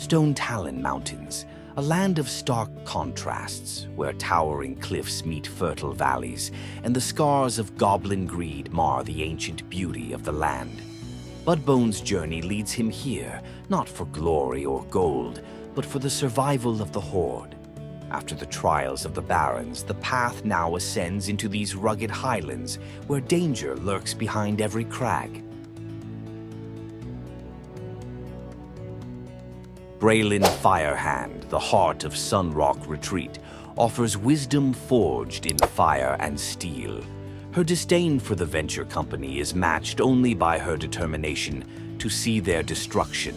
Stone-Talon Mountains, a land of stark contrasts, where towering cliffs meet fertile valleys, and the scars of goblin greed mar the ancient beauty of the land. Budbone's journey leads him here, not for glory or gold, but for the survival of the Horde. After the trials of the Barons, the path now ascends into these rugged highlands, where danger lurks behind every crag. Braylin Firehand, the heart of Sunrock Retreat, offers wisdom forged in fire and steel. Her disdain for the venture company is matched only by her determination to see their destruction.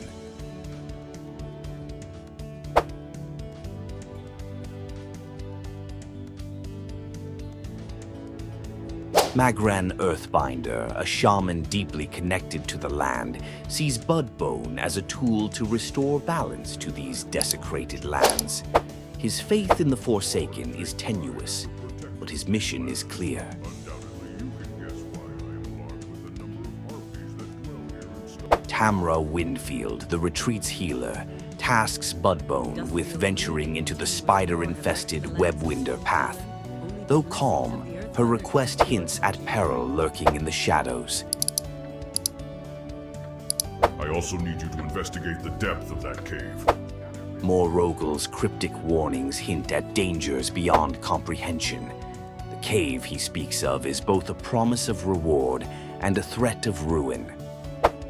Magran Earthbinder, a shaman deeply connected to the land, sees Budbone as a tool to restore balance to these desecrated lands. His faith in the Forsaken is tenuous, but his mission is clear. Tamra Winfield, the retreat's healer, tasks Budbone with venturing into the spider-infested Webwinder path. Though calm, her request hints at peril lurking in the shadows. I also need you to investigate the depth of that cave. Morrogel's cryptic warnings hint at dangers beyond comprehension. The cave he speaks of is both a promise of reward and a threat of ruin.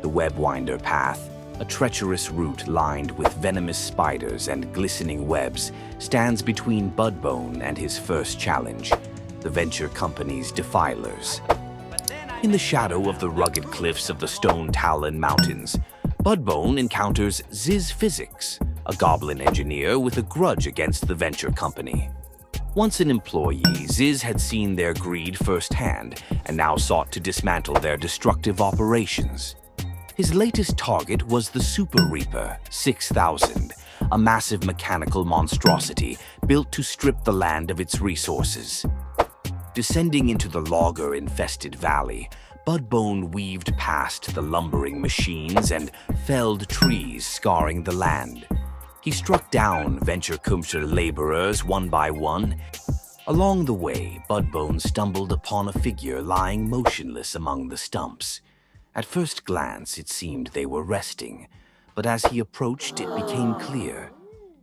The Webwinder path, a treacherous route lined with venomous spiders and glistening webs, stands between Budbone and his first challenge, the venture company's defilers. In the shadow of the rugged cliffs of the Stone-Talon Mountains, Budbone encounters Ziz Physics, a goblin engineer with a grudge against the venture company. Once an employee, Ziz had seen their greed firsthand and now sought to dismantle their destructive operations. His latest target was the Super Reaper 6000, a massive mechanical monstrosity built to strip the land of its resources. Descending into the logger-infested valley, Budbone weaved past the lumbering machines and felled trees scarring the land. He struck down venture laborers one by one. Along the way, Budbone stumbled upon a figure lying motionless among the stumps. At first glance, it seemed they were resting, but as he approached, it became clear.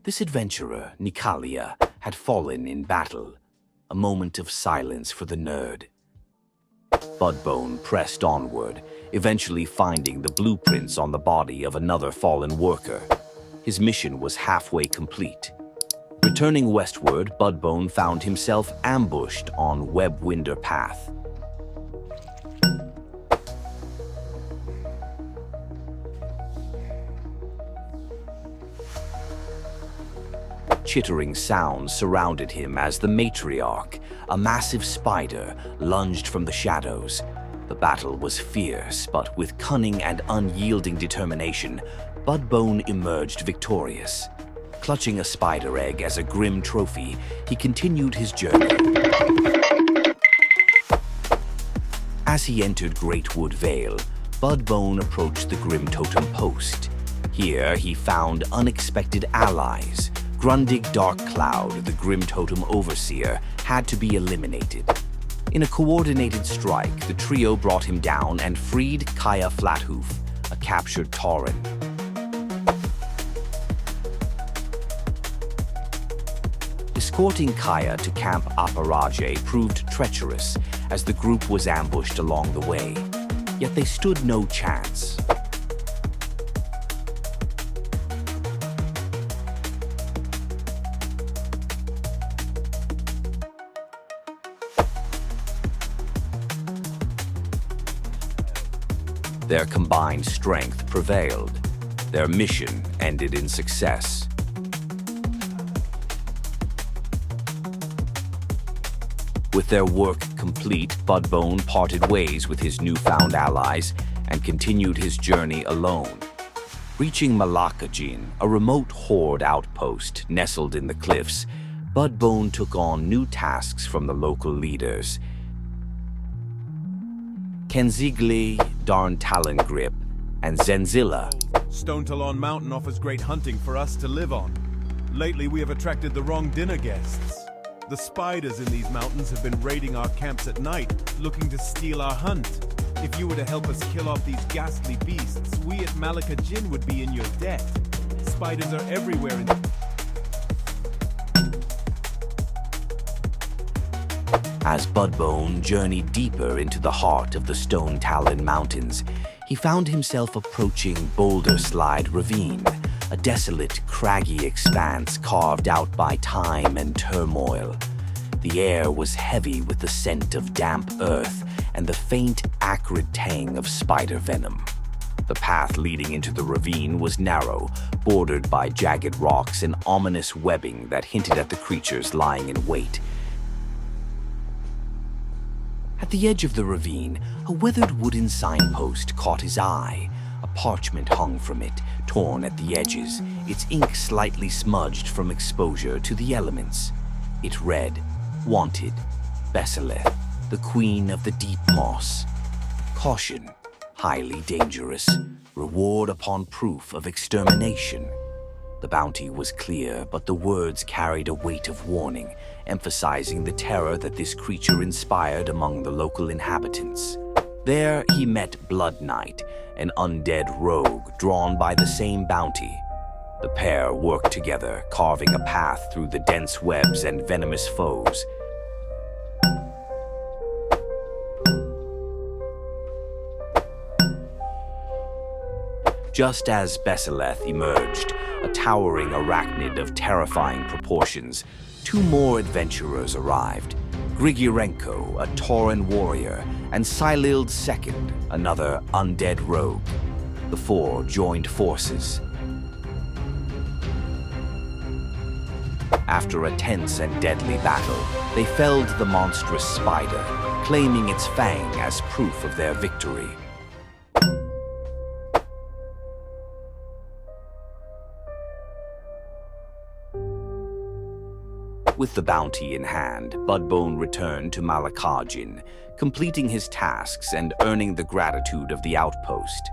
This adventurer, Nikalia, had fallen in battle. A moment of silence for the nerd. Budbone pressed onward, eventually finding the blueprints on the body of another fallen worker. His mission was halfway complete. Returning westward, Budbone found himself ambushed on Webwinder Path. Chittering sounds surrounded him as the matriarch, a massive spider, lunged from the shadows. The battle was fierce, but with cunning and unyielding determination, Budbone emerged victorious. Clutching a spider egg as a grim trophy, he continued his journey. As he entered Greatwood Vale, Budbone approached the Grimtotem post. Here he found unexpected allies. Grundig Darkcloud, the Grimtotem overseer, had to be eliminated. In a coordinated strike, the trio brought him down and freed Kaya Flathoof, a captured Tauren. Escorting Kaya to Camp Aparaje proved treacherous, as the group was ambushed along the way. Yet they stood no chance. Their combined strength prevailed. Their mission ended in success. With their work complete, Budbone parted ways with his newfound allies and continued his journey alone. Reaching Malakajin, a remote Horde outpost nestled in the cliffs, Budbone took on new tasks from the local leaders. Kenzigli Darn Talongrip, and Zenzilla. Stone-Talon Mountain offers great hunting for us to live on. Lately, we have attracted the wrong dinner guests. The spiders in these mountains have been raiding our camps at night, looking to steal our hunt. If you were to help us kill off these ghastly beasts, we at Malika Jin would be in your debt. Spiders are everywhere in... As Budbone journeyed deeper into the heart of the Stone-Talon Mountains, he found himself approaching Boulder Slide Ravine, a desolate, craggy expanse carved out by time and turmoil. The air was heavy with the scent of damp earth and the faint, acrid tang of spider venom. The path leading into the ravine was narrow, bordered by jagged rocks and ominous webbing that hinted at the creatures lying in wait. At the edge of the ravine, a weathered wooden signpost caught his eye. A parchment hung from it, torn at the edges, its ink slightly smudged from exposure to the elements. It read, "Wanted, Besseleth, the Queen of the Deep Moss. Caution, highly dangerous. Reward upon proof of extermination." The bounty was clear, but the words carried a weight of warning, emphasizing the terror that this creature inspired among the local inhabitants. There he met Blood Knight, an undead rogue drawn by the same bounty. The pair worked together, carving a path through the dense webs and venomous foes. Just as Besseleth emerged, a towering arachnid of terrifying proportions, two more adventurers arrived. Grigorenko, a Tauran warrior, and Silild II, another undead rogue. The four joined forces. After a tense and deadly battle, they felled the monstrous spider, claiming its fang as proof of their victory. With the bounty in hand, Budbone returned to Malika Jin, completing his tasks and earning the gratitude of the outpost.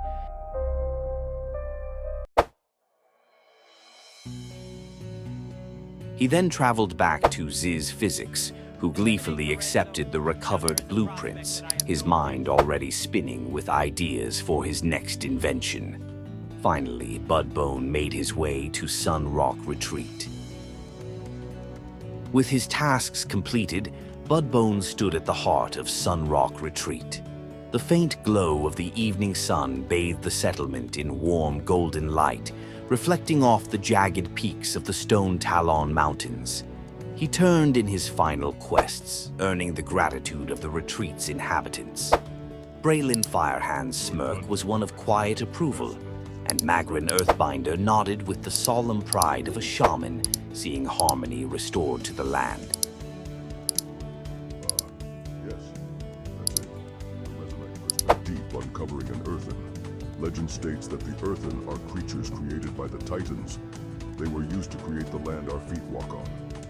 He then traveled back to Ziz Physics, who gleefully accepted the recovered blueprints, his mind already spinning with ideas for his next invention. Finally, Budbone made his way to Sun Rock Retreat. With his tasks completed, Budbone stood at the heart of Sun Rock Retreat. The faint glow of the evening sun bathed the settlement in warm golden light, reflecting off the jagged peaks of the Stone-Talon Mountains. He turned in his final quests, earning the gratitude of the retreat's inhabitants. Braylin Firehand's smirk was one of quiet approval, and Magrin Earthbinder nodded with the solemn pride of a shaman, seeing harmony restored to the land. Yes, that's it. The resonite crystal deep uncovering an earthen. Legend states that the earthen are creatures created by the Titans. They were used to create the land our feet walk on.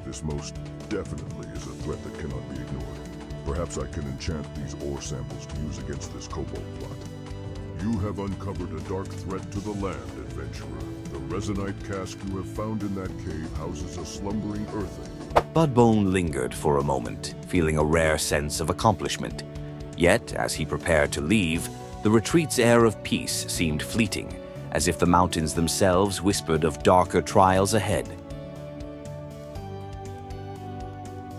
This most definitely is a threat that cannot be ignored. Perhaps I can enchant these ore samples to use against this kobold plot. You have uncovered a dark threat to the land, adventurer. The resonite cask you have found in that cave houses a slumbering earthen. Budbone lingered for a moment, feeling a rare sense of accomplishment. Yet, as he prepared to leave, the retreat's air of peace seemed fleeting, as if the mountains themselves whispered of darker trials ahead.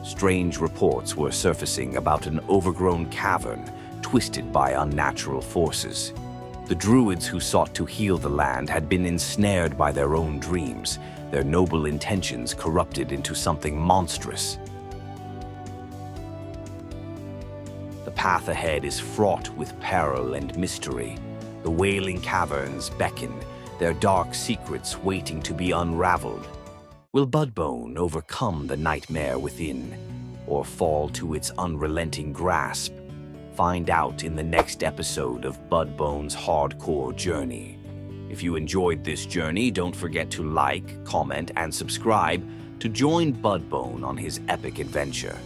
Strange reports were surfacing about an overgrown cavern, twisted by unnatural forces. The druids who sought to heal the land had been ensnared by their own dreams, their noble intentions corrupted into something monstrous. The path ahead is fraught with peril and mystery. The Wailing Caverns beckon, their dark secrets waiting to be unraveled. Will Budbone overcome the nightmare within, or fall to its unrelenting grasp? Find out in the next episode of Budbone's hardcore journey. If you enjoyed this journey, don't forget to like, comment, and subscribe to join Budbone on his epic adventure.